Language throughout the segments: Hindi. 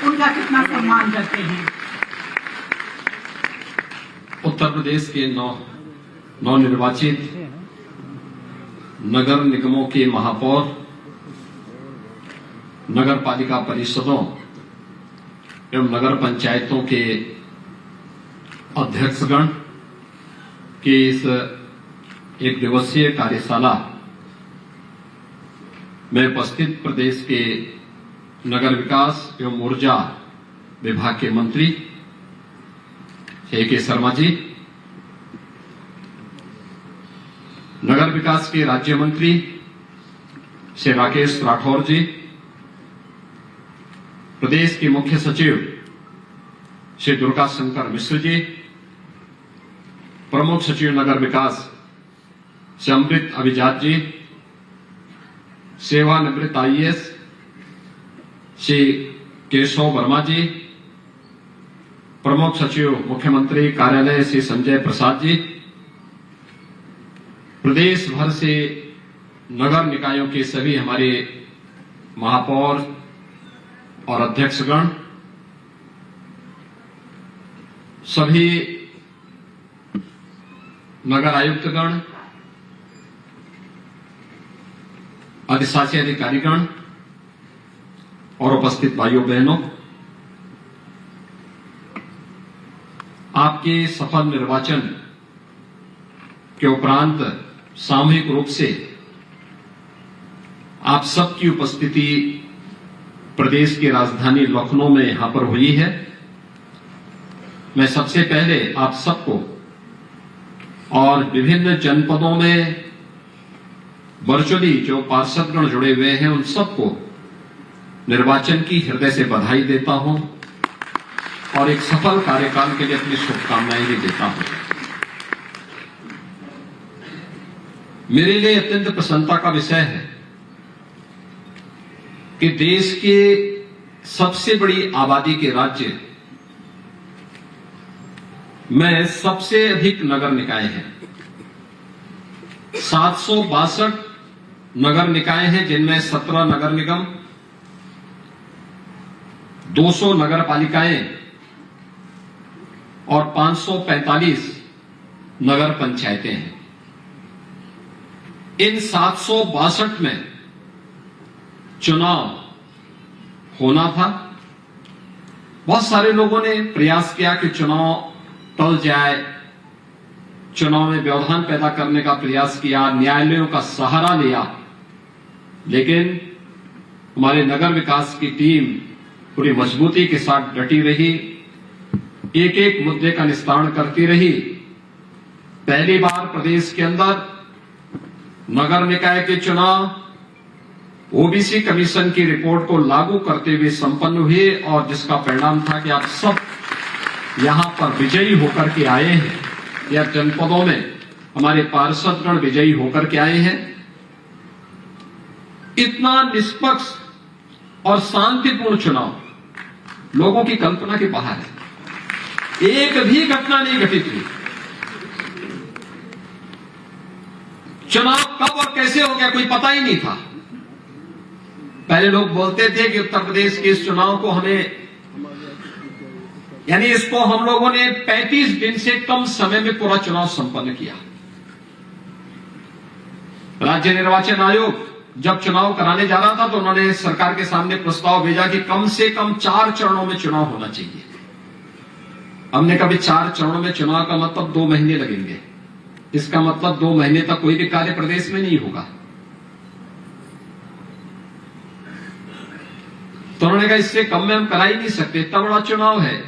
उनका कितना सम्मान करते हैं। उत्तर प्रदेश के नवनिर्वाचित नगर निगमों के महापौर, नगर पालिका परिषदों एवं नगर पंचायतों के अध्यक्षगण की इस एक दिवसीय कार्यशाला में उपस्थित प्रदेश के नगर विकास एवं ऊर्जा विभाग के मंत्री A.K. शर्मा जी, नगर विकास के राज्य मंत्री श्री राकेश राठौर जी, प्रदेश के मुख्य सचिव श्री दुर्गा शंकर मिश्र जी, प्रमुख सचिव नगर विकास श्री अमृत अभिजात जी, सेवानिवृत्त IAS श्री केशव वर्मा जी, प्रमुख सचिव मुख्यमंत्री कार्यालय श्री संजय प्रसाद जी, प्रदेश भर से नगर निकायों के सभी हमारे महापौर और अध्यक्षगण, सभी नगर आयुक्तगण, अधिशासी अधिकारीगण और उपस्थित भाइयों बहनों, आपके सफल निर्वाचन के उपरांत सामूहिक रूप से आप सबकी उपस्थिति प्रदेश की राजधानी लखनऊ में यहां पर हुई है। मैं सबसे पहले आप सबको और विभिन्न जनपदों में वर्चुअली जो पार्षदगण जुड़े हुए हैं उन सबको निर्वाचन की हृदय से बधाई देता हूं और एक सफल कार्यकाल के लिए अपनी शुभकामनाएं भी देता हूं। मेरे लिए अत्यंत प्रसन्नता का विषय है कि देश के सबसे बड़ी आबादी के राज्य में सबसे अधिक नगर निकाय हैं। 762 नगर निकाय हैं, जिनमें 17 नगर निगम, 200 नगर पालिकाएं और 545 नगर पंचायतें हैं। इन 762 में चुनाव होना था। बहुत सारे लोगों ने प्रयास किया कि चुनाव टल जाए, चुनाव में व्यवधान पैदा करने का प्रयास किया, न्यायालयों का सहारा लिया, लेकिन हमारे नगर विकास की टीम पूरी मजबूती के साथ डटी रही, एक एक मुद्दे का निस्तारण करती रही। पहली बार प्रदेश के अंदर नगर निकाय के चुनाव ओबीसी कमीशन की रिपोर्ट को लागू करते हुए संपन्न हुए और जिसका परिणाम था कि आप सब यहां पर विजयी होकर के आए हैं, या जनपदों में हमारे पार्षदगण विजयी होकर के आए हैं। इतना निष्पक्ष और शांतिपूर्ण चुनाव लोगों की कल्पना के बाहर है। एक भी घटना नहीं घटित हुई। चुनाव कब और कैसे हो गया कोई पता ही नहीं था। पहले लोग बोलते थे कि उत्तर प्रदेश के इस चुनाव को इसको हम लोगों ने 35 दिन से कम समय में पूरा चुनाव संपन्न किया। राज्य निर्वाचन आयोग जब चुनाव कराने जा रहा था तो उन्होंने सरकार के सामने प्रस्ताव भेजा कि कम से कम 4 चरणों में चुनाव होना चाहिए। हमने कभी 4 चरणों में चुनाव का मतलब 2 महीने लगेंगे, इसका मतलब 2 महीने तक कोई भी कार्य प्रदेश में नहीं होगा। तो उन्होंने कहा इससे कम में हम करा ही नहीं सकते, इतना बड़ा चुनाव है।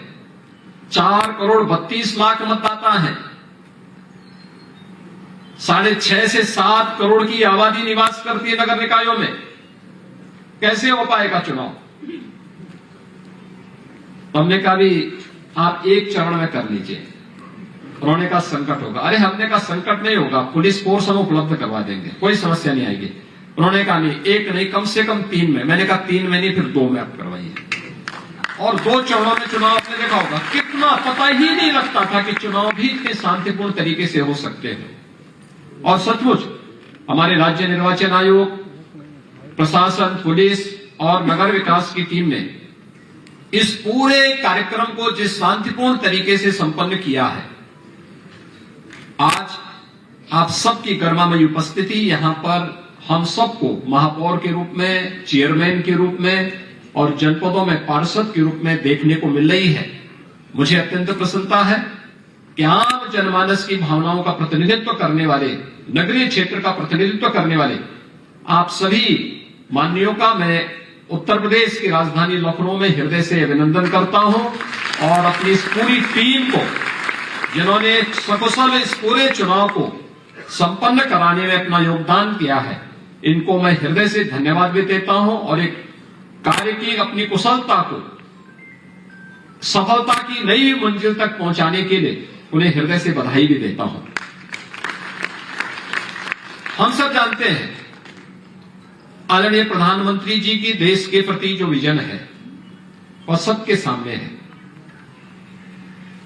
4 करोड़ 32 लाख मतदाता हैं, 6.5 से 7 करोड़ की आबादी निवास करती है नगर निकायों में, कैसे हो पाएगा चुनाव? तो हमने कहा भी आप 1 चरण में कर लीजिए। उन्होंने कहा संकट होगा। अरे हमने कहा संकट नहीं होगा, पुलिस फोर्स हम उपलब्ध करवा देंगे, कोई समस्या नहीं आएगी। उन्होंने कहा नहीं, 1 नहीं, कम से कम 3 में। मैंने कहा 3 में नहीं, फिर 2 में आप करवाइए। और 2 चरणों में चुनाव आपने देखा होगा, कितना पता ही नहीं लगता था कि चुनाव भी इतने शांतिपूर्ण तरीके से हो सकते हैं। और सचमुच हमारे राज्य निर्वाचन आयोग, प्रशासन, पुलिस और नगर विकास की टीम ने इस पूरे कार्यक्रम को जिस शांतिपूर्ण तरीके से संपन्न किया है, आज आप सबकी गरिमामयी उपस्थिति यहां पर हम सबको महापौर के रूप में, चेयरमैन के रूप में और जनपदों में पार्षद के रूप में देखने को मिल रही है। मुझे अत्यंत प्रसन्नता है कि आम जनमानस की भावनाओं का प्रतिनिधित्व करने वाले, नगरीय क्षेत्र का प्रतिनिधित्व करने वाले आप सभी माननीयों का मैं उत्तर प्रदेश की राजधानी लखनऊ में हृदय से अभिनंदन करता हूं और अपनी इस पूरी टीम को, जिन्होंने सकुशल इस पूरे चुनाव को संपन्न कराने में अपना योगदान किया है, इनको मैं हृदय से धन्यवाद भी देता हूं और एक कार्य की अपनी कुशलता को सफलता की नई मंजिल तक पहुंचाने के लिए उन्हें हृदय से बधाई भी देता हूं। हम सब जानते हैं आदरणीय प्रधानमंत्री जी की देश के प्रति जो विजन है वह सबके सामने है।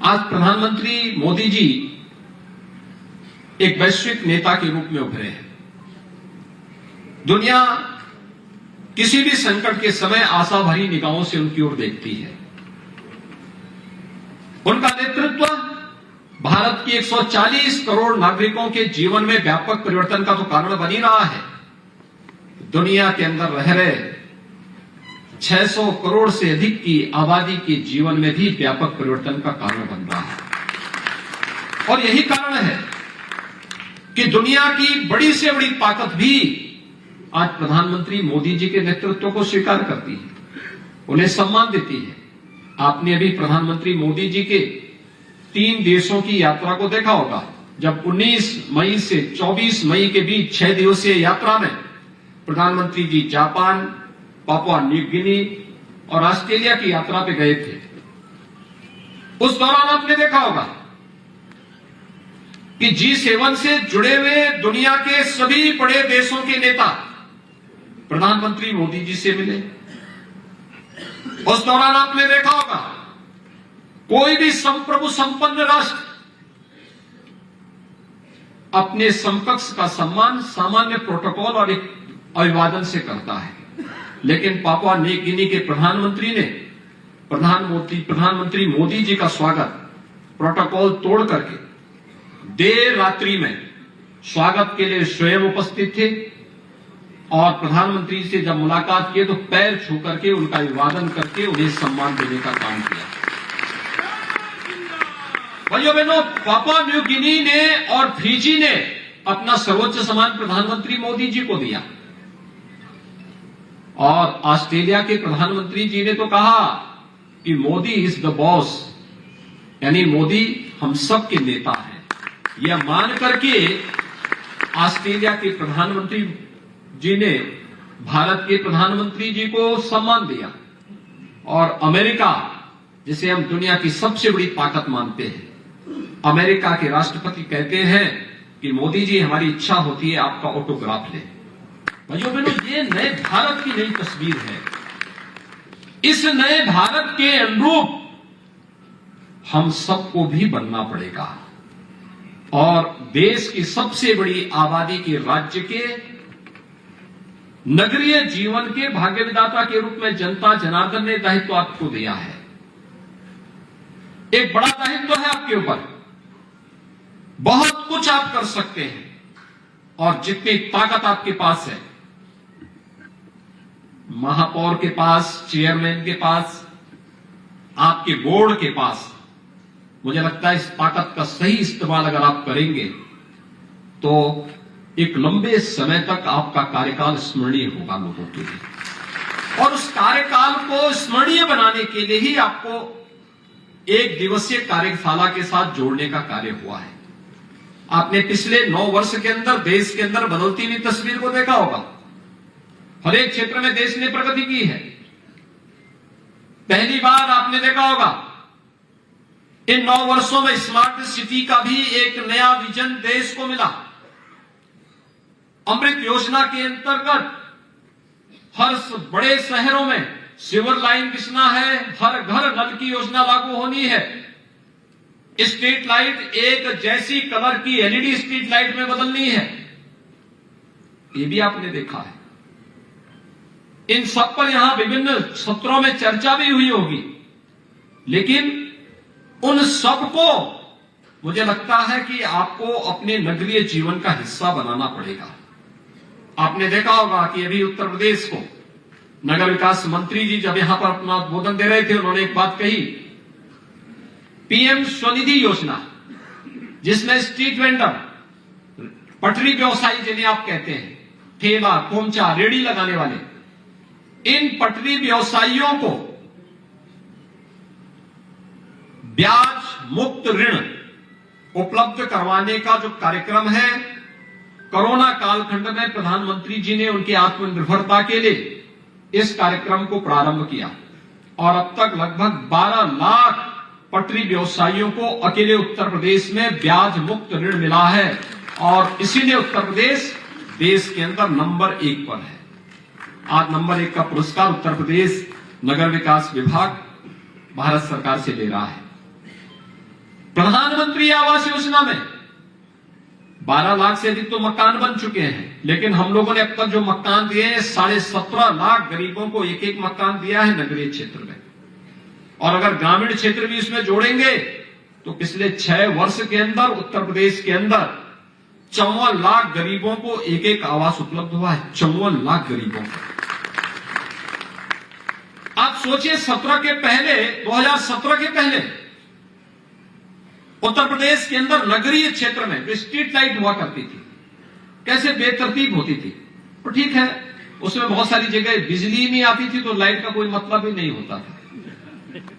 आज प्रधानमंत्री मोदी जी एक वैश्विक नेता के रूप में उभरे हैं। दुनिया किसी भी संकट के समय आशा भरी निगाहों से उनकी ओर देखती है। उनका नेतृत्व भारत की 140 करोड़ नागरिकों के जीवन में व्यापक परिवर्तन का तो कारण बन ही रहा है। दुनिया के अंदर रह रहे 600 करोड़ से अधिक की आबादी के जीवन में भी व्यापक परिवर्तन का कारण बन रहा है। और यही कारण है कि दुनिया की बड़ी से बड़ी ताकत भी आज प्रधानमंत्री मोदी जी के नेतृत्व को स्वीकार करती है, उन्हें सम्मान देती है। आपने अभी प्रधानमंत्री मोदी जी के 3 देशों की यात्रा को देखा होगा, जब 19 मई से 24 मई के बीच 6 दिवसीय यात्रा में प्रधानमंत्री जी जापान, पापुआ न्यू गिनी और ऑस्ट्रेलिया की यात्रा पे गए थे। उस दौरान आपने देखा होगा कि G7 से जुड़े हुए दुनिया के सभी बड़े देशों के नेता प्रधानमंत्री मोदी जी से मिले। उस दौरान आपने देखा होगा कोई भी संप्रभु संपन्न राष्ट्र अपने समकक्ष का सम्मान सामान्य प्रोटोकॉल और एक अभिवादन से करता है, लेकिन पापुआ न्यू गिनी के प्रधानमंत्री ने प्रधानमंत्री मोदी जी का स्वागत प्रोटोकॉल तोड़ करके देर रात्रि में स्वागत के लिए स्वयं उपस्थित थे और प्रधानमंत्री से जब मुलाकात किए तो पैर छू करके उनका अभिवादन करके उन्हें सम्मान देने का काम किया। भाइयों बहनों, पापुआ न्यू गिनी ने और फिजी ने अपना सर्वोच्च सम्मान प्रधानमंत्री मोदी जी को दिया और ऑस्ट्रेलिया के प्रधानमंत्री जी ने तो कहा कि मोदी इज द बॉस, यानी मोदी हम सब के नेता हैं। यह मान करके ऑस्ट्रेलिया के प्रधानमंत्री जी ने भारत के प्रधानमंत्री जी को सम्मान दिया और अमेरिका, जिसे हम दुनिया की सबसे बड़ी ताकत मानते हैं, अमेरिका के राष्ट्रपति कहते हैं कि मोदी जी हमारी इच्छा होती है आपका ऑटोग्राफ ले। भाइयों बहनों, ये नए भारत की नई तस्वीर है। इस नए भारत के अनुरूप हम सबको भी बनना पड़ेगा और देश की सबसे बड़ी आबादी के राज्य के नगरीय जीवन के भाग्य विधाता के रूप में जनता जनार्दन ने दायित्व आपको दिया है। एक बड़ा दायित्व है आपके ऊपर, बहुत कुछ आप कर सकते हैं और जितनी ताकत आपके पास है, महापौर के पास, चेयरमैन के पास, आपके बोर्ड के पास, मुझे लगता है इस ताकत का सही इस्तेमाल अगर आप करेंगे तो एक लंबे समय तक आपका कार्यकाल स्मरणीय होगा लोगों के लिए। और उस कार्यकाल को स्मरणीय बनाने के लिए ही आपको एक दिवसीय कार्यशाला के साथ जोड़ने का कार्य हुआ है। आपने पिछले 9 वर्ष के अंदर देश के अंदर बदलती हुई तस्वीर को देखा होगा। हर एक क्षेत्र में देश ने प्रगति की है। पहली बार आपने देखा होगा इन 9 वर्षों में स्मार्ट सिटी का भी एक नया विजन देश को मिला। अमृत योजना के अंतर्गत हर बड़े शहरों में सिवर लाइन बिछना है, हर घर नल की योजना लागू होनी है, स्ट्रीट लाइट एक जैसी कलर की एलईडी स्ट्रीट लाइट में बदलनी है। ये भी आपने देखा है। इन सब पर यहां विभिन्न सत्रों में चर्चा भी हुई होगी, लेकिन उन सब को मुझे लगता है कि आपको अपने नगरीय जीवन का हिस्सा बनाना पड़ेगा। आपने देखा होगा कि अभी उत्तर प्रदेश को नगर विकास मंत्री जी जब यहां पर अपना उद्बोधन दे रहे थे, उन्होंने एक बात कही, पीएम स्वनिधि योजना, जिसमें स्ट्रीट वेंडर, पटरी व्यवसायी जिन्हें आप कहते हैं, ठेला खोमचा रेड़ी लगाने वाले, इन पटरी व्यवसायियों को ब्याज मुक्त ऋण उपलब्ध करवाने का जो कार्यक्रम है, कोरोना कालखंड में प्रधानमंत्री जी ने उनकी आत्मनिर्भरता के लिए इस कार्यक्रम को प्रारंभ किया और अब तक लगभग 12 लाख पटरी व्यवसायियों को अकेले उत्तर प्रदेश में ब्याज मुक्त ऋण मिला है और इसीलिए उत्तर प्रदेश देश के अंदर नंबर 1 पर है। आज नंबर 1 का पुरस्कार उत्तर प्रदेश नगर विकास विभाग भारत सरकार से ले रहा है। प्रधानमंत्री आवास योजना में 12 लाख से अधिक तो मकान बन चुके हैं, लेकिन हम लोगों ने अब तक जो मकान दिए हैं 17.5 लाख गरीबों को एक एक मकान दिया है नगरीय क्षेत्र में, और अगर ग्रामीण क्षेत्र भी इसमें जोड़ेंगे तो पिछले 6 वर्ष के अंदर उत्तर प्रदेश के अंदर 54 लाख गरीबों को एक एक आवास उपलब्ध हुआ है। 54 लाख गरीबों को। आप सोचिए 2017 के पहले उत्तर प्रदेश के अंदर नगरीय क्षेत्र में जो स्ट्रीट लाइट हुआ करती थी कैसे बेतरतीब होती थी। तो ठीक है, उसमें बहुत सारी जगह बिजली नहीं आती थी तो लाइट का कोई मतलब ही नहीं होता था,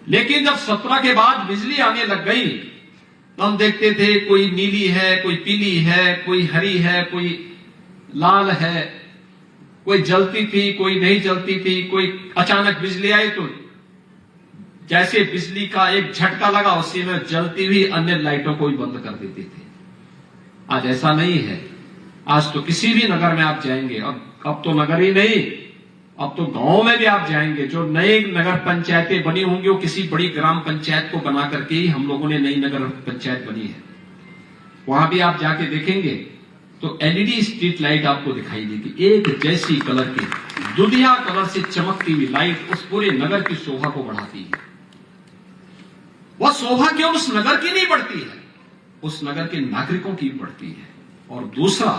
लेकिन जब 17 के बाद बिजली आने लग गई तो हम देखते थे कोई नीली है, कोई पीली है, कोई हरी है, कोई लाल है, कोई जलती थी, कोई नहीं जलती थी, कोई अचानक बिजली आई तो जैसे बिजली का एक झटका लगा उसी में जलती हुई अन्य लाइटों को भी बंद कर देती थी। आज ऐसा नहीं है। आज तो किसी भी नगर में आप जाएंगे, अब तो नगर ही नहीं, अब तो गांव में भी आप जाएंगे, जो नए नगर पंचायतें बनी होंगी वो किसी बड़ी ग्राम पंचायत को बना करके ही हम लोगों ने नई नगर पंचायत बनी है। वहां भी आप जाके देखेंगे तो एलईडी स्ट्रीट लाइट आपको दिखाई देगी, एक जैसी कलर की दुधिया कलर से चमकती हुई लाइट उस पूरे नगर की शोभा को बढ़ाती है। वह शोभा केवल उस नगर की नहीं बढ़ती है, उस नगर के नागरिकों की भी बढ़ती है। और दूसरा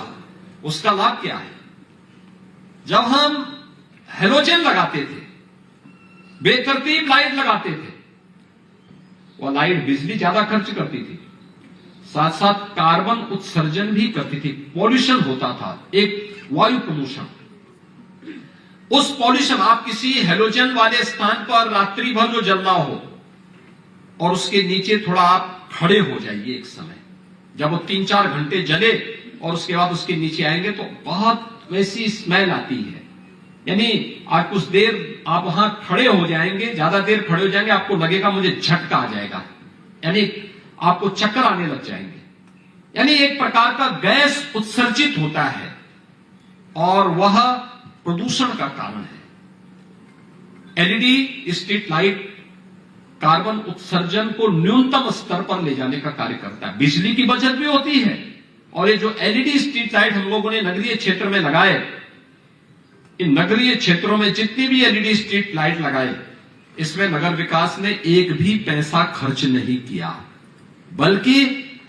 उसका लाभ क्या है, जब हम हेलोजन लगाते थे, बेतरतीब लाइट लगाते थे, वह लाइट बिजली ज्यादा खर्च करती थी, साथ साथ कार्बन उत्सर्जन भी करती थी, पॉल्यूशन होता था, एक वायु प्रदूषण। उस पॉल्यूशन, आप किसी हेलोजन वाले स्थान पर रात्रि भर जो जल रहा हो और उसके नीचे थोड़ा आप खड़े हो जाइए एक समय, जब वो 3-4 घंटे जले और उसके बाद उसके नीचे आएंगे तो बहुत वैसी स्मेल आती है। यानी आज कुछ देर आप वहां खड़े हो जाएंगे, ज्यादा देर खड़े हो जाएंगे, आपको लगेगा मुझे झटका आ जाएगा, यानी आपको चक्कर आने लग जाएंगे। यानी एक प्रकार का गैस उत्सर्जित होता है और वह प्रदूषण का कारण है। एलईडी स्ट्रीट लाइट कार्बन उत्सर्जन को न्यूनतम स्तर पर ले जाने का कार्य करता है, बिजली की बचत भी होती है। और ये जो एलईडी स्ट्रीट लाइट हम लोगों ने नगरीय क्षेत्र में लगाए, इन नगरीय क्षेत्रों में जितनी भी एलईडी स्ट्रीट लाइट लगाए, इसमें नगर विकास ने एक भी पैसा खर्च नहीं किया, बल्कि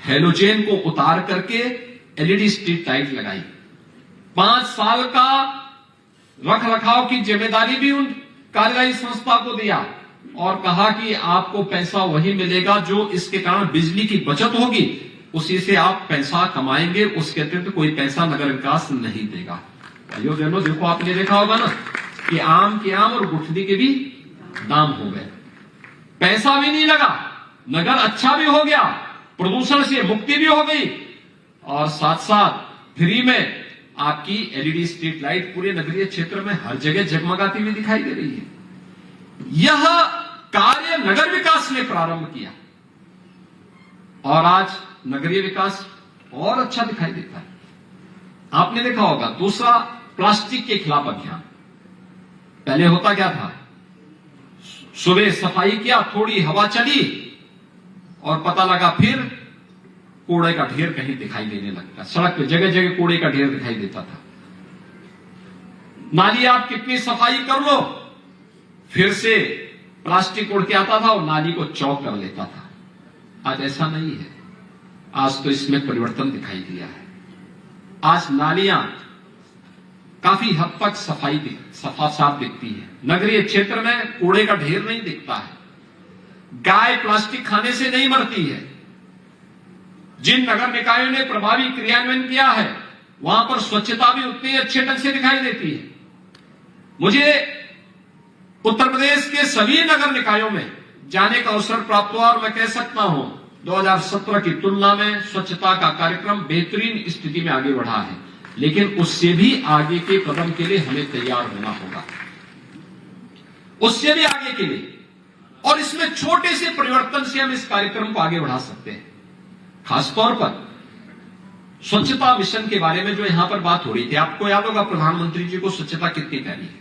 हेलोजन को उतार करके एलईडी स्ट्रीट लाइट लगाई। 5 साल का रख रखाव की जिम्मेदारी भी उन कार्यदायी संस्था को दिया और कहा कि आपको पैसा वही मिलेगा जो इसके कारण बिजली की बचत होगी, उसी से आप पैसा कमाएंगे, उसके अतिरिक्त कोई पैसा नगर विकास नहीं देगा। भाइयों बहनों, देखो आपने देखा होगा ना कि आम के आम और गुठली के भी दाम हो गए, पैसा भी नहीं लगा, नगर अच्छा भी हो गया, प्रदूषण से मुक्ति भी हो गई और साथ साथ फ्री में आपकी एलईडी स्ट्रीट लाइट पूरे नगरीय क्षेत्र में हर जगह जगमगाती हुई दिखाई दे रही है। यह कार्य नगर विकास ने प्रारंभ किया और आज नगरीय विकास और अच्छा दिखाई देता है। आपने देखा होगा दूसरा, प्लास्टिक के खिलाफ अभियान। पहले होता क्या था, सुबह सफाई किया, थोड़ी हवा चली और पता लगा फिर कूड़े का ढेर कहीं दिखाई देने लगता, सड़क पे जगह जगह कूड़े का ढेर दिखाई देता था। नाली आप कितनी सफाई कर लो, फिर से प्लास्टिक उड़ के आता था और नाली को चौक कर लेता था। आज ऐसा नहीं है। आज तो इसमें परिवर्तन दिखाई दिया है। आज नालियां काफी हद तक साफ दिखती है। नगरीय क्षेत्र में कूड़े का ढेर नहीं दिखता है। गाय प्लास्टिक खाने से नहीं मरती है। जिन नगर निकायों ने प्रभावी क्रियान्वयन किया है, वहां पर स्वच्छता भी उतनी अच्छे ढंग से दिखाई देती है। मुझे उत्तर प्रदेश के सभी नगर निकायों में जाने का अवसर प्राप्त हुआ और मैं कह सकता हूं 2017 की तुलना में स्वच्छता का कार्यक्रम बेहतरीन स्थिति में आगे बढ़ा है। लेकिन उससे भी आगे के कदम के लिए हमें तैयार होना होगा, उससे भी आगे के लिए। और इसमें छोटे से परिवर्तन से हम इस कार्यक्रम को आगे बढ़ा सकते हैं। खासतौर पर स्वच्छता मिशन के बारे में जो यहां पर बात हो रही थी, आपको याद होगा प्रधानमंत्री जी को स्वच्छता कितनी प्यारी है।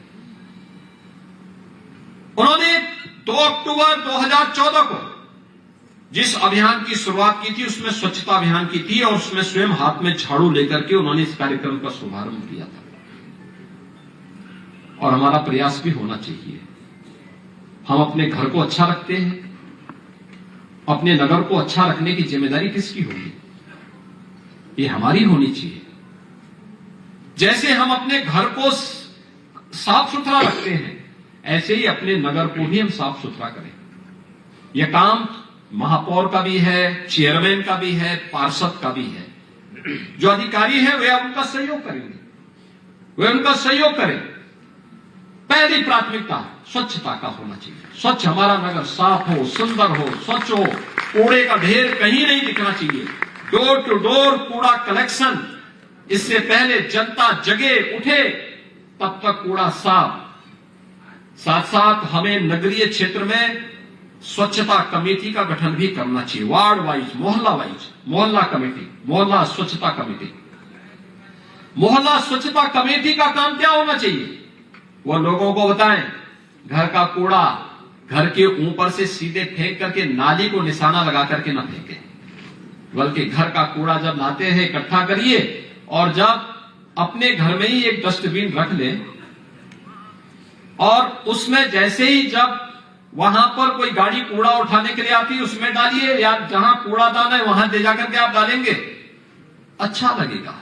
उन्होंने 2 अक्टूबर 2014 को जिस अभियान की शुरुआत की थी, उसमें स्वच्छता अभियान की थी और उसमें स्वयं हाथ में झाड़ू लेकर के उन्होंने इस कार्यक्रम का शुभारंभ किया था। और हमारा प्रयास भी होना चाहिए। हम अपने घर को अच्छा रखते हैं, अपने नगर को अच्छा रखने की जिम्मेदारी किसकी होगी? ये हमारी होनी चाहिए। जैसे हम अपने घर को साफ सुथरा रखते हैं, ऐसे ही अपने नगर को भी हम साफ सुथरा करें। यह काम महापौर का भी है, चेयरमैन का भी है, पार्षद का भी है। जो अधिकारी है वे उनका सहयोग करेंगे, वे उनका सहयोग करें। पहली प्राथमिकता स्वच्छता का होना चाहिए। स्वच्छ हमारा नगर साफ हो, सुंदर हो, स्वच्छ हो, कूड़े का ढेर कहीं नहीं दिखना चाहिए। डोर टू डोर कूड़ा कलेक्शन, इससे पहले जनता जगे उठे तब तक कूड़ा साफ। साथ साथ हमें नगरीय क्षेत्र में स्वच्छता कमेटी का गठन भी करना चाहिए। वार्ड वाइज, मोहल्ला कमेटी, मोहल्ला स्वच्छता कमेटी। मोहल्ला स्वच्छता कमेटी का काम क्या होना चाहिए? वो लोगों को बताएं, घर का कूड़ा घर के ऊपर से सीधे फेंक करके नाली को निशाना लगा करके ना फेंके, बल्कि घर का कूड़ा जब लाते हैं इकट्ठा करिए और जब अपने घर में ही एक डस्टबिन रख लें और उसमें जैसे ही जब वहां पर कोई गाड़ी कूड़ा उठाने के लिए आती है उसमें डालिए, या जहां कूड़ादान है वहां ले जाकर के आप डालेंगे, अच्छा लगेगा।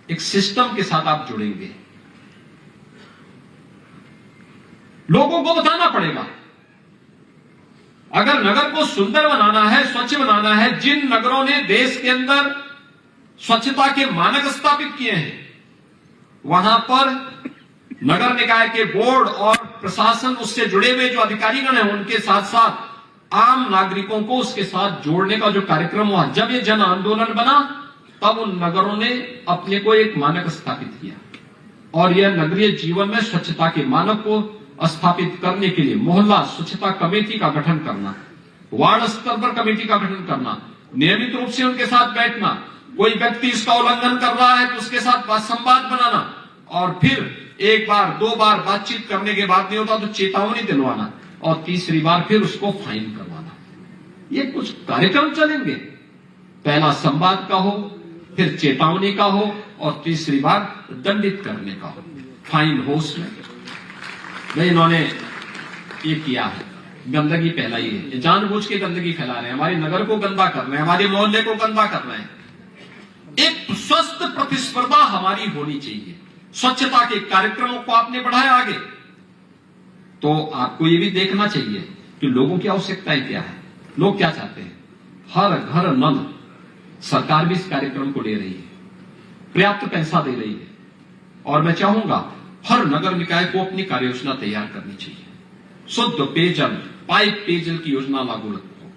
एक सिस्टम के साथ आप जुड़ेंगे। लोगों को बताना पड़ेगा। अगर नगर को सुंदर बनाना है, स्वच्छ बनाना है, जिन नगरों ने देश के अंदर स्वच्छता के मानक स्थापित किए हैं, वहां पर नगर निकाय के बोर्ड और प्रशासन, उससे जुड़े हुए जो अधिकारीगण हैं, उनके साथ साथ आम नागरिकों को उसके साथ जोड़ने का जो कार्यक्रम हुआ, जब ये जन आंदोलन बना तब उन नगरों ने अपने को एक मानक स्थापित किया। और यह नगरीय जीवन में स्वच्छता के मानक को स्थापित करने के लिए मोहल्ला स्वच्छता कमेटी का गठन करना, वार्ड स्तर पर कमेटी का गठन करना, नियमित रूप से उनके साथ बैठना, कोई व्यक्ति इसका उल्लंघन कर रहा है तो उसके साथ संवाद बनाना, और फिर एक बार दो बार बातचीत करने के बाद नहीं होता तो चेतावनी दिलवाना, और तीसरी बार फिर उसको फाइन करवाना। ये कुछ कार्यक्रम चलेंगे। पहला संवाद का हो, फिर चेतावनी का हो, और तीसरी बार दंडित करने का हो, फाइन हो उसमें। भाई इन्होंने ये किया है, गंदगी फैलाई है, ये जानबूझ के गंदगी फैला रहे हैं, हमारे नगर को गंदा कर रहे हैं, हमारे मोहल्ले को गंदा कर रहे हैं। एक स्वस्थ प्रतिस्पर्धा हमारी होनी चाहिए। स्वच्छता के कार्यक्रमों को आपने बढ़ाया आगे, तो आपको ये भी देखना चाहिए कि लोगों की आवश्यकताएं क्या है, लोग क्या चाहते हैं। हर घर नल, सरकार भी इस कार्यक्रम को ले रही है, पर्याप्त पैसा दे रही है, और मैं चाहूंगा हर नगर निकाय को अपनी कार्य योजना तैयार करनी चाहिए। शुद्ध पेयजल, पाइप पेयजल की योजना लागू रखो,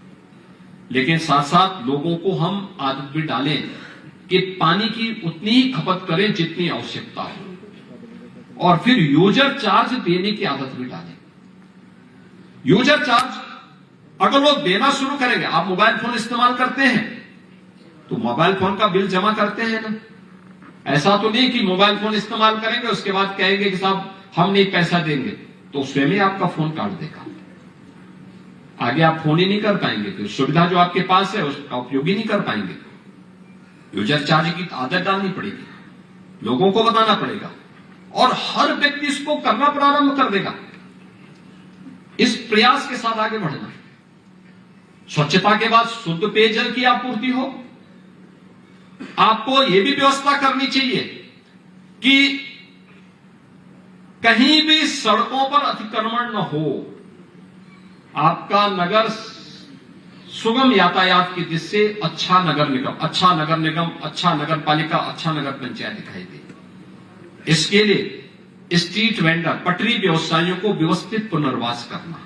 लेकिन साथ साथ लोगों को हम आदत भी डालें कि पानी की उतनी ही खपत करें जितनी आवश्यकता हो, और फिर यूजर चार्ज देने की आदत भी डालें। यूजर चार्ज अगर लोग देना शुरू करेंगे, आप मोबाइल फोन इस्तेमाल करते हैं तो मोबाइल फोन का बिल जमा करते हैं ना। ऐसा तो नहीं कि मोबाइल फोन इस्तेमाल करेंगे उसके बाद कहेंगे कि साहब हम नहीं पैसा देंगे, तो स्वयं ही आपका फोन काट देगा, आगे आप फोन ही नहीं कर पाएंगे, फिर सुविधा जो आपके पास है उसका उपयोग ही नहीं कर पाएंगे। यूजर चार्ज की आदत डालनी पड़ेगी, लोगों को बताना पड़ेगा, और हर व्यक्ति इसको करना प्रारंभ कर देगा। इस प्रयास के साथ आगे बढ़ना। स्वच्छता के बाद शुद्ध पेयजल की आपूर्ति हो। आपको यह भी व्यवस्था करनी चाहिए कि कहीं भी सड़कों पर अतिक्रमण न हो। आपका नगर सुगम यातायात की, जिससे अच्छा नगर निगम, अच्छा नगर पालिका, अच्छा नगर पंचायत दिखाई दे। इसके लिए स्ट्रीट वेंडर, पटरी व्यवसायियों को व्यवस्थित पुनर्वास करना।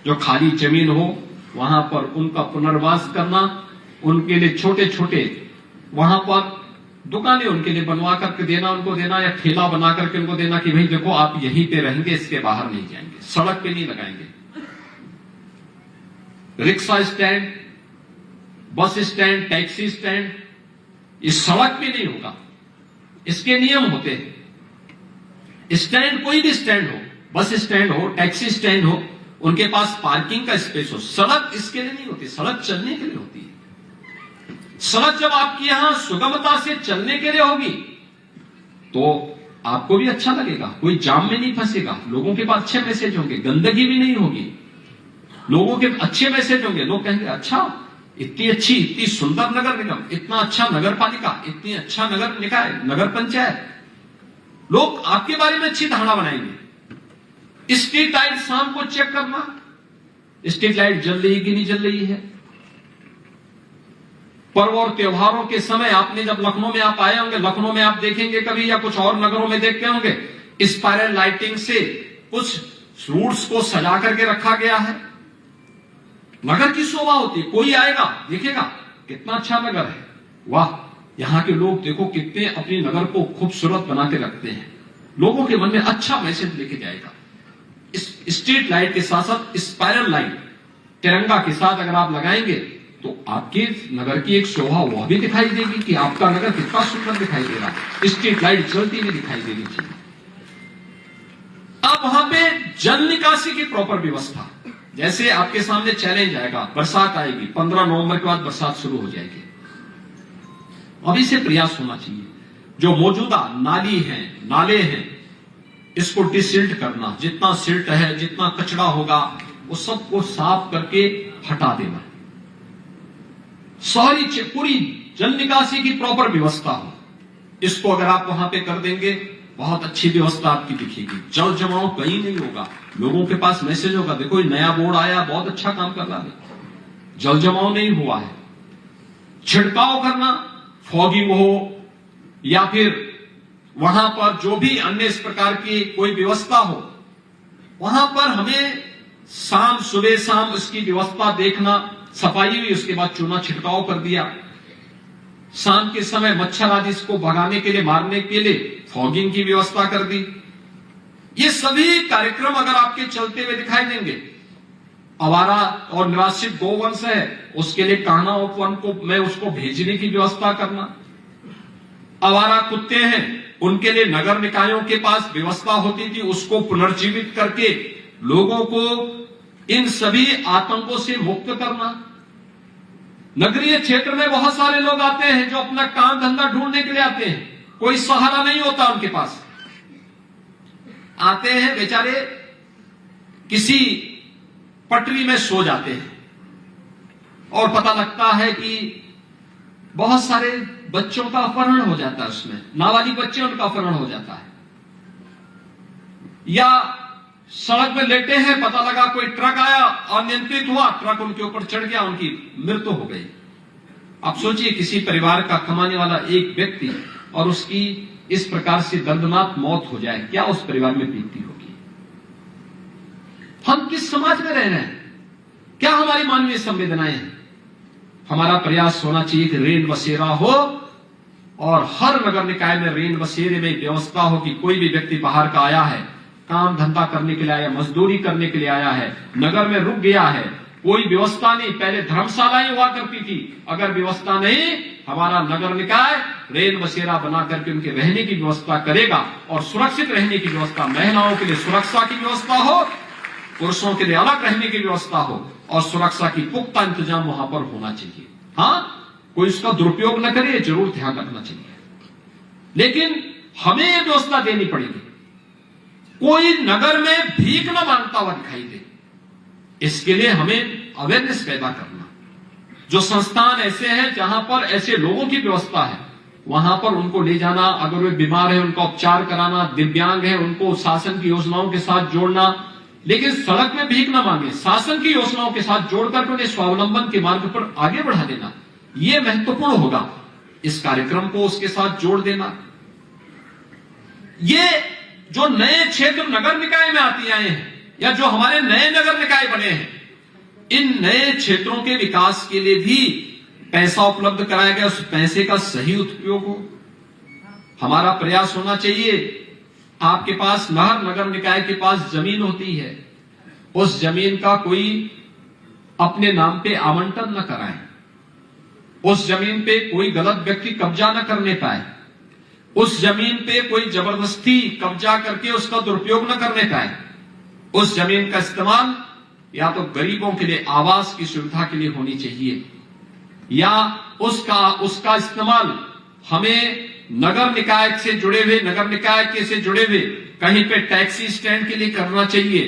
जो खाली जमीन हो वहां पर उनका पुनर्वास करना, उनके लिए छोटे छोटे वहां पर दुकानें उनके लिए बनवा करके देना, उनको देना, या ठेला बना करके उनको देना कि भाई देखो आप यहीं पे रहेंगे, इसके बाहर नहीं जाएंगे, सड़क पे नहीं लगाएंगे। Rickshaw stand, bus stand, taxi stand, इस सड़क पे नहीं होगा। इसके नियम होते हैं। स्टैंड कोई भी स्टैंड हो, बस स्टैंड हो, टैक्सी स्टैंड हो, उनके पास पार्किंग का स्पेस हो। सड़क इसके लिए नहीं होती, सड़क चलने के लिए होती है। सड़क जब आपकी यहां सुगमता से चलने के लिए होगी तो आपको भी अच्छा लगेगा, कोई जाम में नहीं फंसेगा, लोगों के पास अच्छे मैसेज होंगे, गंदगी भी नहीं होगी, लोगों के अच्छे मैसेज होंगे। लोग कहेंगे अच्छा, इतनी अच्छी, इतनी सुंदर नगर निगम, इतना अच्छा नगर पालिका, इतनी अच्छा नगर निकाय, नगर पंचायत, लोग आपके बारे में अच्छी धारणा बनाएंगे। स्ट्रीट लाइट शाम को चेक करना, स्ट्रीट लाइट जल रही कि नहीं जल रही है। पर्व और त्योहारों के समय आपने जब लखनऊ में आप आए होंगे, लखनऊ में आप देखेंगे कभी, या कुछ और नगरों में देखते होंगे, स्पाइरल लाइटिंग से कुछ रूट्स को सजा करके रखा गया है। नगर की शोभा होती है। कोई आएगा देखेगा कितना अच्छा नगर है, वाह, यहां के लोग देखो कितने अपने नगर को खूबसूरत बना के रखते हैं। लोगों के मन में अच्छा मैसेज लेके जाएगा। इस स्ट्रीट लाइट के साथ साथ स्पाइरल लाइट तिरंगा के साथ अगर आप लगाएंगे तो आपके नगर की एक शोभा वह भी दिखाई देगी कि आपका नगर कितना सुंदर दिखाई दे रहा है। स्ट्रीट लाइट जलती हुई दिखाई देनी चाहिए। अब वहां पे जल निकासी की प्रॉपर व्यवस्था, जैसे आपके सामने चैलेंज आएगा, बरसात आएगी, 15 नवंबर के बाद बरसात शुरू हो जाएगी। अभी से प्रयास होना चाहिए, जो मौजूदा नाली है, नाले हैं, इसको डिसिल्ट करना, जितना सिल्ट है, जितना कचरा होगा वो सबको साफ करके हटा देना। शहरी पूरी जल निकासी की प्रॉपर व्यवस्था हो, इसको अगर आप वहां पे कर देंगे बहुत अच्छी व्यवस्था आपकी दिखेगी। जल जमाव कहीं नहीं होगा, लोगों के पास मैसेज होगा, देखो ये नया बोर्ड आया, बहुत अच्छा काम कर रहा है, जल जमाव नहीं हुआ है। छिड़काव करना, फॉगिंग हो या फिर वहां पर जो भी अन्य इस प्रकार की कोई व्यवस्था हो, वहां पर हमें सुबह शाम उसकी व्यवस्था देखना। सफाई हुई, उसके बाद चूना छिड़काव कर दिया। शाम के समय मच्छर आदि इसको भगाने के लिए, मारने के लिए फॉगिंग की व्यवस्था कर दी। ये सभी कार्यक्रम अगर आपके चलते हुए दिखाई देंगे। आवारा और निराश्रित गौवंश है, उसके लिए कान्हा उपवन को मैं उसको भेजने की व्यवस्था करना। आवारा कुत्ते हैं, उनके लिए नगर निकायों के पास व्यवस्था होती थी, उसको पुनर्जीवित करके लोगों को इन सभी आतंकों से मुक्त करना। नगरीय क्षेत्र में बहुत सारे लोग आते हैं जो अपना काम धंधा ढूंढने के लिए आते हैं, कोई सहारा नहीं होता उनके पास। आते हैं बेचारे, किसी पटरी में सो जाते हैं और पता लगता है कि बहुत सारे बच्चों का अपहरण हो जाता है, उसमें नाबालिग बच्चे उनका अपहरण हो जाता है। या सड़क में लेटे हैं, पता लगा कोई ट्रक आया, अनियंत्रित हुआ, ट्रक उनके ऊपर चढ़ गया, उनकी मृत्यु हो गई। आप सोचिए किसी परिवार का कमाने वाला एक व्यक्ति और उसकी इस प्रकार से दर्दनाक मौत हो जाए, क्या उस परिवार में बीतती होगी। हम किस समाज में रह रहे हैं, क्या हमारी मानवीय संवेदनाएं हैं। हमारा प्रयास होना चाहिए कि रेन बसेरा हो और हर नगर निकाय में रेन बसेरे में व्यवस्था हो कि कोई भी व्यक्ति बाहर का आया है, काम धंधा करने के लिए आया, मजदूरी करने के लिए आया है, नगर में रुक गया है, कोई व्यवस्था नहीं। पहले धर्मशालाएं हुआ करती थी, अगर व्यवस्था नहीं, हमारा नगर निकाय रेन बसेरा बना करके उनके रहने की व्यवस्था करेगा और सुरक्षित रहने की व्यवस्था, महिलाओं के लिए सुरक्षा की व्यवस्था हो, पुरुषों के लिए अलग रहने की व्यवस्था हो और सुरक्षा की पुख्ता इंतजाम वहां पर होना चाहिए। हाँ, कोई उसका दुरुपयोग न करे, जरूर ध्यान रखना चाहिए। लेकिन हमें यह व्यवस्था देनी पड़ेगी, कोई नगर में भीख न मांगता हुआ दिखाई दे। इसके लिए हमें अवेयरनेस पैदा करना। जो संस्थान ऐसे हैं जहां पर ऐसे लोगों की व्यवस्था है, वहां पर उनको ले जाना, अगर वे बीमार है उनका उपचार कराना, दिव्यांग है उनको शासन की योजनाओं के साथ जोड़ना, लेकिन सड़क में भीख न मांगे, शासन की योजनाओं के साथ जोड़कर उन्हें स्वावलंबन के मार्ग पर आगे बढ़ा देना, यह महत्वपूर्ण होगा। इस कार्यक्रम को उसके साथ जोड़ देना। ये जो नए क्षेत्र नगर निकाय में आती आए हैं या जो हमारे नए नगर निकाय बने हैं, इन नए क्षेत्रों के विकास के लिए भी पैसा उपलब्ध कराया गया, उस पैसे का सही उपयोग हो। हमारा प्रयास होना चाहिए, आपके पास नगर निकाय के पास जमीन होती है, उस जमीन का कोई अपने नाम पे आवंटन न कराए, उस जमीन पे कोई गलत व्यक्ति कब्जा न करने पाए, उस जमीन पे कोई जबरदस्ती कब्जा करके उसका दुरुपयोग न करने पाए। उस जमीन का इस्तेमाल या तो गरीबों के लिए आवास की सुविधा के लिए होनी चाहिए, या उसका इस्तेमाल हमें नगर निकाय से जुड़े हुए, नगर निकाय के से जुड़े हुए कहीं पे टैक्सी स्टैंड के लिए करना चाहिए,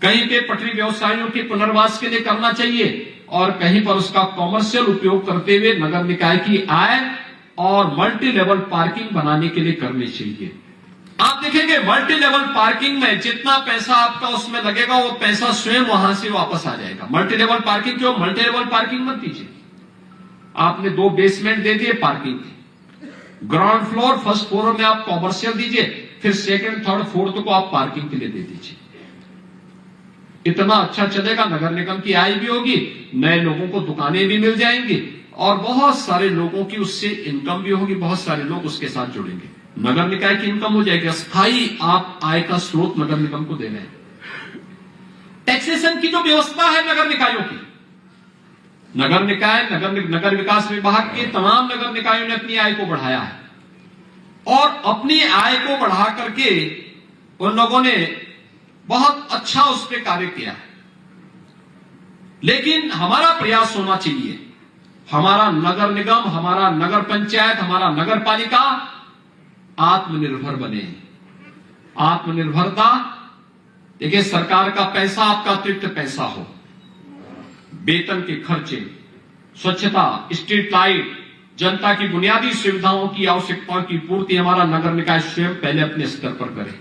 कहीं पे पटरी व्यवसायियों के पुनर्वास के लिए करना चाहिए, और कहीं पर उसका कॉमर्शियल उपयोग करते हुए नगर निकाय की आय और मल्टी लेवल पार्किंग बनाने के लिए करनी चाहिए। आप देखेंगे मल्टी लेवल पार्किंग में जितना पैसा आपका उसमें लगेगा, वो पैसा स्वयं वहां से वापस आ जाएगा। मल्टी लेवल पार्किंग क्यों? मल्टी लेवल पार्किंग मत दीजिए। आपने 2 बेसमेंट दे दिए पार्किंग के, ग्राउंड फ्लोर फर्स्ट फ्लोर में आप कॉमर्शियल दीजिए, फिर सेकंड थर्ड फोर्थ को आप पार्किंग के लिए दे दीजिए। इतना अच्छा चलेगा, नगर निगम की आय भी होगी, नए लोगों को दुकानें भी मिल जाएंगी, और बहुत सारे लोगों की उससे इनकम भी होगी, बहुत सारे लोग उसके साथ जुड़ेंगे, नगर निकाय की इनकम हो जाएगी। स्थायी आप आय का स्रोत नगर निगम को दे रहे हैं। टैक्सेशन की जो व्यवस्था है नगर निकायों की, नगर निकाय नगर विकास विभाग के तमाम नगर निकायों ने अपनी आय को बढ़ाया है, और अपनी आय को बढ़ा करके उन लोगों ने बहुत अच्छा उस पर कार्य किया है। लेकिन हमारा प्रयास होना चाहिए, हमारा नगर निगम, हमारा नगर पंचायत, हमारा नगर पालिका आत्मनिर्भर बने। आत्मनिर्भरता, देखिए सरकार का पैसा आपका अतिरिक्त पैसा हो, वेतन के खर्चे, स्वच्छता, स्ट्रीट लाइट, जनता की बुनियादी सुविधाओं की आवश्यकताओं की पूर्ति हमारा नगर निकाय स्वयं पहले अपने स्तर पर करे,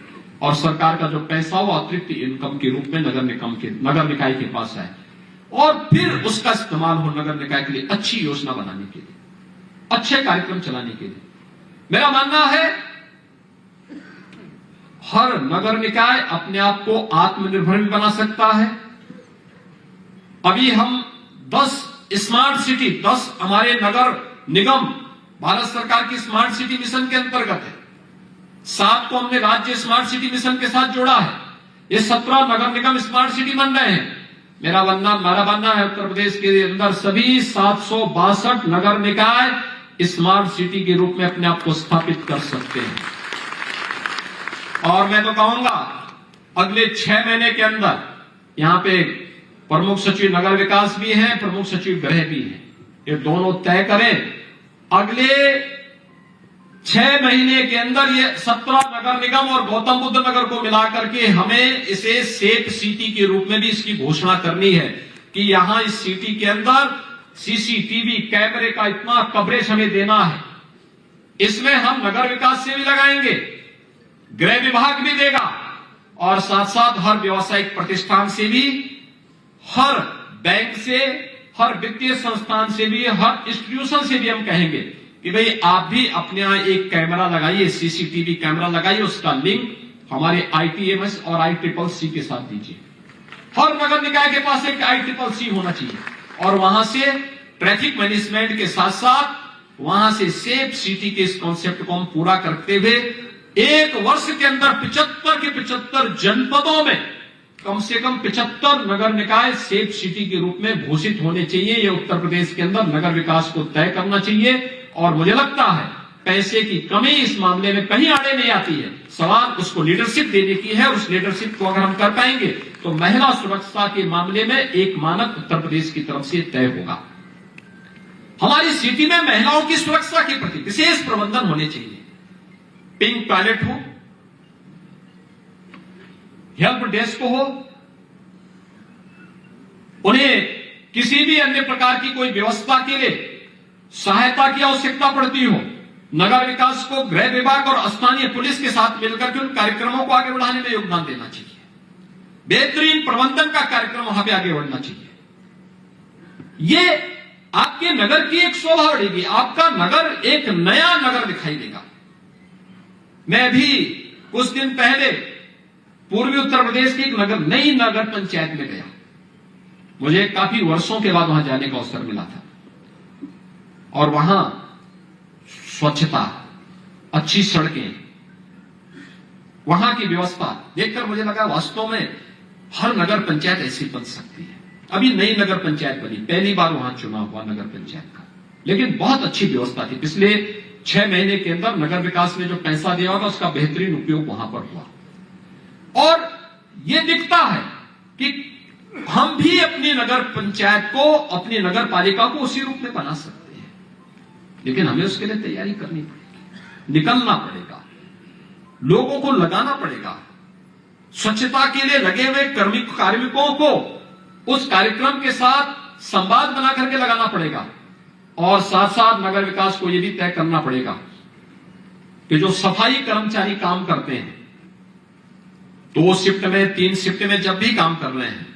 और सरकार का जो पैसा हो अतिरिक्त इनकम के रूप में नगर निकाय के पास है, और फिर उसका इस्तेमाल हो नगर निकाय के लिए अच्छी योजना बनाने के लिए, अच्छे कार्यक्रम चलाने के लिए। मेरा मानना है हर नगर निकाय अपने आप को आत्मनिर्भर भी बना सकता है। अभी हम 10 स्मार्ट सिटी, 10 हमारे नगर निगम भारत सरकार की स्मार्ट सिटी मिशन के अंतर्गत है, 7 को हमने राज्य स्मार्ट सिटी मिशन के साथ जोड़ा है, ये 17 नगर निगम स्मार्ट सिटी बन रहे हैं। मेरा मानना है उत्तर प्रदेश के अंदर सभी 762 नगर निकाय स्मार्ट सिटी के रूप में अपने आप को स्थापित कर सकते हैं। और मैं तो कहूंगा अगले 6 महीने के अंदर यहां पे प्रमुख सचिव नगर विकास भी हैं, प्रमुख सचिव गृह भी हैं, ये दोनों तय करें अगले 6 महीने के अंदर ये 17 नगर निगम और गौतम बुद्ध नगर को मिलाकर के हमें इसे सेफ सिटी के रूप में भी इसकी घोषणा करनी है कि यहां इस सिटी के अंदर सीसीटीवी कैमरे का इतना कवरेज हमें देना है। इसमें हम नगर विकास से भी लगाएंगे, गृह विभाग भी देगा, और साथ साथ हर व्यावसायिक प्रतिष्ठान से भी, हर बैंक से, हर वित्तीय संस्थान से भी, हर इंस्टीट्यूशन से भी हम कहेंगे कि भाई आप भी अपने यहां एक कैमरा लगाइए, सीसीटीवी कैमरा लगाइए, उसका लिंक हमारे ITMS और ICCC के साथ दीजिए। हर नगर निकाय के पास एक ICCC होना चाहिए, और वहां से ट्रैफिक मैनेजमेंट के साथ साथ वहां से सेफ सिटी के इस कॉन्सेप्ट को हम पूरा करते हुए 1 वर्ष के अंदर 75 के 75 जनपदों में कम से कम 75 नगर निकाय सेफ सिटी के रूप में घोषित होने चाहिए। ये उत्तर प्रदेश के अंदर नगर विकास को तय करना चाहिए, और मुझे लगता है पैसे की कमी इस मामले में कहीं आड़े नहीं आती है, सवाल उसको लीडरशिप देने की है, और उस लीडरशिप को अगर हम कर पाएंगे तो महिला सुरक्षा के मामले में एक मानक उत्तर प्रदेश की तरफ से तय होगा। हमारी सिटी में महिलाओं की सुरक्षा के प्रति विशेष प्रबंधन होने चाहिए। पिंक टॉयलेट हो, हेल्प डेस्क हो, उन्हें किसी भी अन्य प्रकार की कोई व्यवस्था के लिए सहायता की आवश्यकता पड़ती हो, नगर विकास को गृह विभाग और स्थानीय पुलिस के साथ मिलकर के उन कार्यक्रमों को आगे बढ़ाने में योगदान देना चाहिए। बेहतरीन प्रबंधन का कार्यक्रम वहां पे आगे बढ़ना चाहिए। ये आपके नगर की एक शोभा बढ़ेगी, आपका नगर एक नया नगर दिखाई देगा। मैं भी कुछ दिन पहले पूर्वी उत्तर प्रदेश की एक नई नगर पंचायत में गया। मुझे काफी वर्षों के बाद वहां जाने का अवसर मिला था और वहां स्वच्छता, अच्छी सड़कें, वहां की व्यवस्था देखकर मुझे लगा वास्तव में हर नगर पंचायत ऐसी बन सकती है। अभी नई नगर पंचायत बनी, पहली बार वहां चुनाव हुआ नगर पंचायत का, लेकिन बहुत अच्छी व्यवस्था थी। पिछले 6 महीने के अंदर नगर विकास में जो पैसा दिया होगा उसका बेहतरीन उपयोग वहां पर हुआ और यह दिखता है कि हम भी अपनी नगर पंचायत को, अपनी नगर पालिका को उसी रूप में बना सकते हैं, लेकिन हमें उसके लिए तैयारी करनी पड़ेगी, निकलना पड़ेगा, लोगों को लगाना पड़ेगा। स्वच्छता के लिए लगे हुए कार्मिकों को उस कार्यक्रम के साथ संवाद बना करके लगाना पड़ेगा और साथ साथ नगर विकास को यह भी तय करना पड़ेगा कि जो सफाई कर्मचारी काम करते हैं 2 शिफ्ट में, 3 शिफ्ट में जब भी काम कर रहे हैं,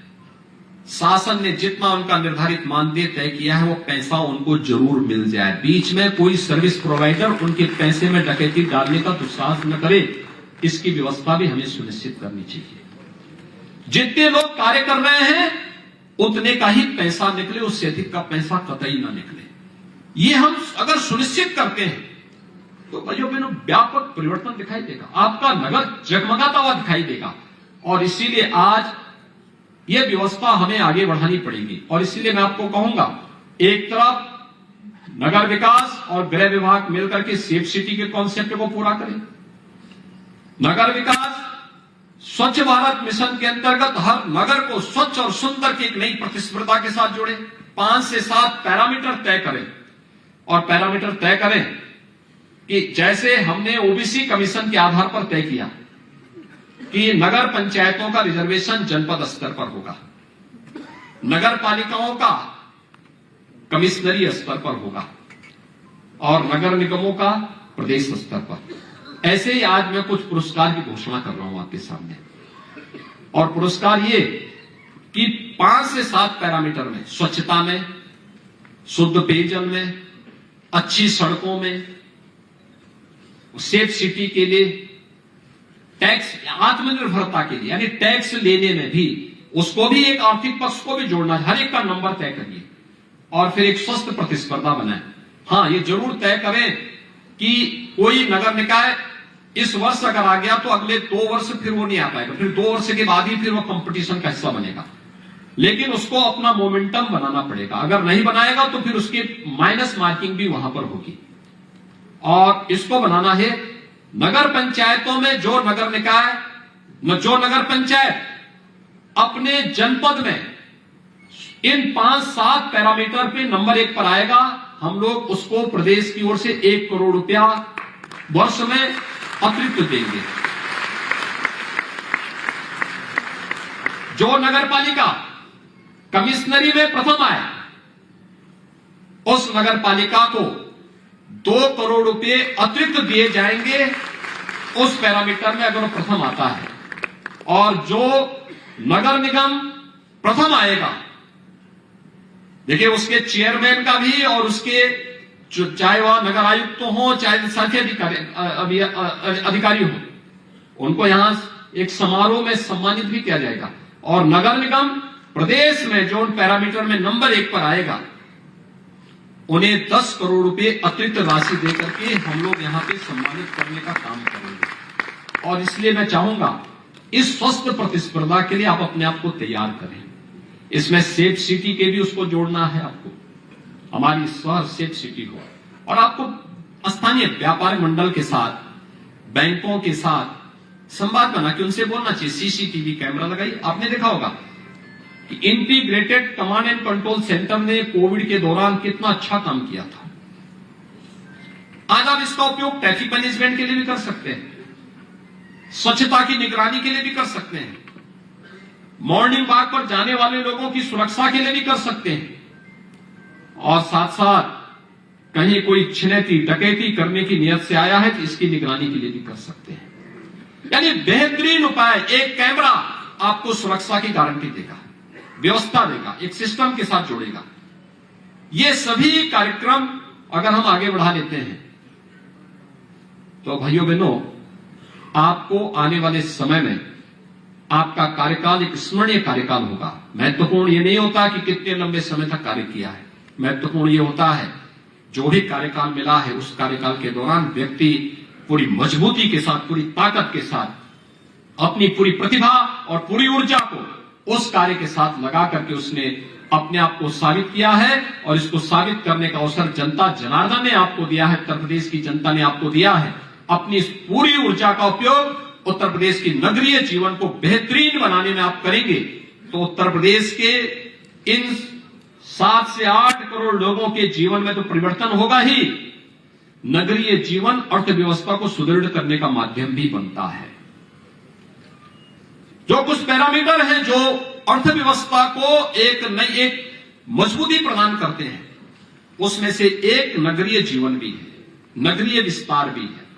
शासन ने जितना उनका निर्धारित मानदेय तय किया है वो पैसा उनको जरूर मिल जाए। बीच में कोई सर्विस प्रोवाइडर उनके पैसे में डकैती डालने का दुस्साहस न करे, इसकी व्यवस्था भी हमें सुनिश्चित करनी चाहिए। जितने लोग कार्य कर रहे हैं उतने का ही पैसा निकले, उससे अधिक का पैसा कतई ना निकले। ये हम अगर सुनिश्चित करते हैं तो भाइयों बहनों व्यापक परिवर्तन दिखाई देगा, आपका नगर जगमगाता हुआ दिखाई देगा। और इसीलिए आज यह व्यवस्था हमें आगे बढ़ानी पड़ेगी। और इसीलिए मैं आपको कहूंगा, एक तरफ नगर विकास और गृह विभाग मिलकर के सेफ सिटी के कॉन्सेप्ट को पूरा करें, नगर विकास स्वच्छ भारत मिशन के अंतर्गत हर नगर को स्वच्छ और सुंदर की एक नई प्रतिस्पर्धा के साथ जोड़े, 5 से 7 पैरामीटर तय करें और पैरामीटर तय करें कि जैसे हमने ओबीसी कमीशन के आधार पर तय किया कि नगर पंचायतों का रिजर्वेशन जनपद स्तर पर होगा, नगर पालिकाओं का कमिश्नरी स्तर पर होगा और नगर निगमों का प्रदेश स्तर पर। ऐसे ही आज मैं कुछ पुरस्कार की घोषणा कर रहा हूं आपके सामने, और पुरस्कार ये कि 5 से 7 पैरामीटर में, स्वच्छता में, शुद्ध पेयजल में, अच्छी सड़कों में, सेफ सिटी के लिए, टैक्स आत्मनिर्भरता के लिए, यानी टैक्स लेने में भी उसको भी एक आर्थिक पक्ष को भी जोड़ना है, हर एक का नंबर तय करिए और फिर एक स्वस्थ प्रतिस्पर्धा बनाए। हां, ये जरूर तय करें कि कोई नगर निकाय इस वर्ष अगर आ गया तो अगले 2 वर्ष फिर वो नहीं आ पाएगा, फिर 2 वर्ष के बाद ही फिर वो कंपटीशन का हिस्सा बनेगा, लेकिन उसको अपना मोमेंटम बनाना पड़ेगा। अगर नहीं बनाएगा तो फिर उसकी माइनस मार्किंग भी वहां पर होगी। और इसको बनाना है नगर पंचायतों में, जो नगर निकाय, जो नगर पंचायत अपने जनपद में इन 5-7 पैरामीटर पे नंबर 1 पर आएगा, हम लोग उसको प्रदेश की ओर से 1 करोड़ रुपया वर्ष में अतिरिक्त देंगे। जो नगर पालिका कमिश्नरी में प्रथम आए उस नगर पालिका को 2 करोड़ रुपए अतिरिक्त दिए जाएंगे उस पैरामीटर में अगर वो प्रथम आता है। और जो नगर निगम प्रथम आएगा, देखिए उसके चेयरमैन का भी और उसके चाहे वह नगर आयुक्त तो हो चाहे साथी अधिकारी हो, उनको यहां एक समारोह में सम्मानित भी किया जाएगा। और नगर निगम प्रदेश में जो पैरामीटर में नंबर 1 पर आएगा उन्हें 10 करोड़ रुपए अतिरिक्त राशि देकर के हम लोग यहां पे सम्मानित करने का काम करेंगे। और इसलिए मैं चाहूंगा इस स्वस्थ प्रतिस्पर्धा के लिए आप अपने आप को तैयार करें। इसमें सेफ सिटी के भी उसको जोड़ना है, आपको हमारी शहर सेफ सिटी हो, और आपको स्थानीय व्यापार मंडल के साथ, बैंकों के साथ संवाद बना के उनसे बोलना चाहिए, सीसीटीवी कैमरा लगाइए। आपने देखा होगा कि integrated command and control centre ने कोविड के दौरान कितना अच्छा काम किया था। आज आप इसका उपयोग ट्रैफिक मैनेजमेंट के लिए भी कर सकते हैं, स्वच्छता की निगरानी के लिए भी कर सकते हैं, मॉर्निंग वॉक पर जाने वाले लोगों की सुरक्षा के लिए भी कर सकते हैं, और साथ साथ कहीं कोई छिनैती डकैती करने की नियत से आया है तो इसकी निगरानी के लिए भी कर सकते हैं। यानी बेहतरीन उपाय। एक कैमरा आपको सुरक्षा की गारंटी देगा, व्यवस्था देगा, एक सिस्टम के साथ जोड़ेगा। ये सभी कार्यक्रम अगर हम आगे बढ़ा लेते हैं तो भाइयों बहनों, आपको आने वाले समय में आपका कार्यकाल एक स्मरणीय कार्यकाल होगा। महत्वपूर्ण ये नहीं होता कि कितने लंबे समय तक कार्य किया है, महत्वपूर्ण ये होता है जो भी कार्यकाल मिला है उस कार्यकाल के दौरान व्यक्ति पूरी मजबूती के साथ, पूरी ताकत के साथ, अपनी पूरी प्रतिभा और पूरी ऊर्जा को उस कार्य के साथ लगा करके उसने अपने आप को साबित किया है, और इसको साबित करने का अवसर जनता जनार्दन ने आपको दिया है, उत्तर प्रदेश की जनता ने आपको दिया है। अपनी इस पूरी ऊर्जा का उपयोग उत्तर प्रदेश की नगरीय जीवन को बेहतरीन बनाने में आप करेंगे तो उत्तर प्रदेश के इन 7 से 8 करोड़ लोगों के जीवन में तो परिवर्तन होगा ही, नगरीय जीवन अर्थव्यवस्था को सुदृढ़ करने का माध्यम भी बनता है। जो कुछ पैरामीटर हैं जो अर्थव्यवस्था को एक मजबूती प्रदान करते हैं, उसमें से एक नगरीय जीवन भी है, नगरीय विस्तार भी है।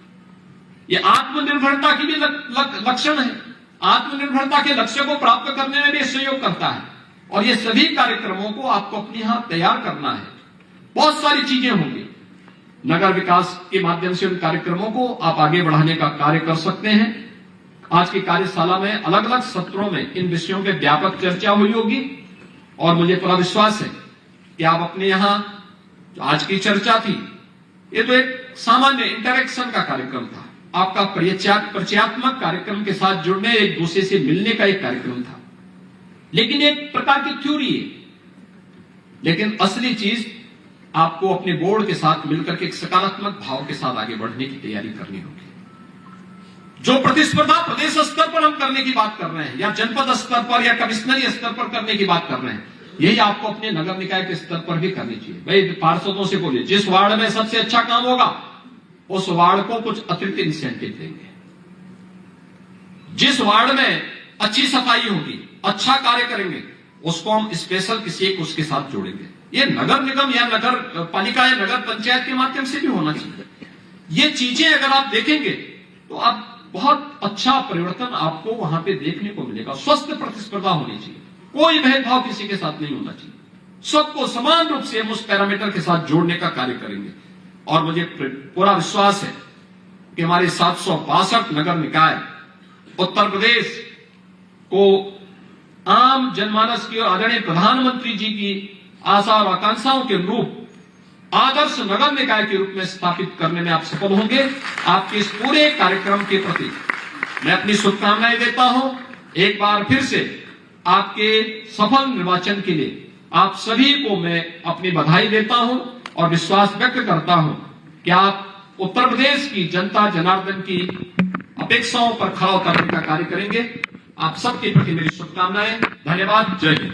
ये आत्मनिर्भरता की भी लक्षण है। आत्मनिर्भरता के लक्ष्य को प्राप्त करने में भी सहयोग करता है, और ये सभी कार्यक्रमों को आपको अपने यहां तैयार करना है। बहुत सारी चीजें होंगी, नगर विकास के माध्यम से उन कार्यक्रमों को आप आगे बढ़ाने का कार्य कर सकते हैं। आज की कार्यशाला में अलग अलग सत्रों में इन विषयों पे व्यापक चर्चा हुई होगी, और मुझे पूरा विश्वास है कि आप अपने यहां जो आज की चर्चा थी, ये तो एक सामान्य इंटरेक्शन का कार्यक्रम था, आपका परिचयात्मक कार्यक्रम के साथ जुड़ने, एक दूसरे से मिलने का एक कार्यक्रम था, लेकिन एक प्रकार की थ्योरी है। लेकिन असली चीज आपको अपने बोर्ड के साथ मिलकर के एक सकारात्मक भाव के साथ आगे बढ़ने की तैयारी करनी होगी। जो प्रतिस्पर्धा प्रदेश स्तर पर हम करने की बात कर रहे हैं, या जनपद स्तर पर या कमिश्नरी स्तर पर करने की बात कर रहे हैं, यही आपको अपने नगर निकाय के स्तर पर भी करनी चाहिए। भाई पार्षदों से बोलिए, जिस वार्ड में सबसे अच्छा काम होगा उस वार्ड को कुछ अतिरिक्त इंसेंटिव देंगे। जिस वार्ड में अच्छी सफाई होगी, अच्छा कार्य करेंगे, उसको हम स्पेशल किसी एक उसके साथ जोड़ेंगे। ये नगर निगम या नगर पालिका या नगर पंचायत के माध्यम से भी होना चाहिए। ये चीजें अगर आप देखेंगे तो आप बहुत अच्छा परिवर्तन आपको वहां पे देखने को मिलेगा। स्वस्थ प्रतिस्पर्धा होनी चाहिए, कोई भेदभाव किसी के साथ नहीं होना चाहिए, सबको समान रूप से हम उस पैरामीटर के साथ जोड़ने का कार्य करेंगे। और मुझे पूरा विश्वास है कि हमारे 762 नगर निकाय उत्तर प्रदेश को आम जनमानस की और आदरणीय प्रधानमंत्री जी की आशा और आकांक्षाओं के अनुरूप आदर्श नगर निकाय के रूप में स्थापित करने में आप सफल होंगे। आपके इस पूरे कार्यक्रम के प्रति मैं अपनी शुभकामनाएं देता हूं। एक बार फिर से आपके सफल निर्वाचन के लिए आप सभी को मैं अपनी बधाई देता हूं और विश्वास व्यक्त करता हूं कि आप उत्तर प्रदेश की जनता जनार्दन की अपेक्षाओं पर खरा उतरने का कार्य करेंगे। आप सबके प्रति मेरी शुभकामनाएं। धन्यवाद। जय हिंद।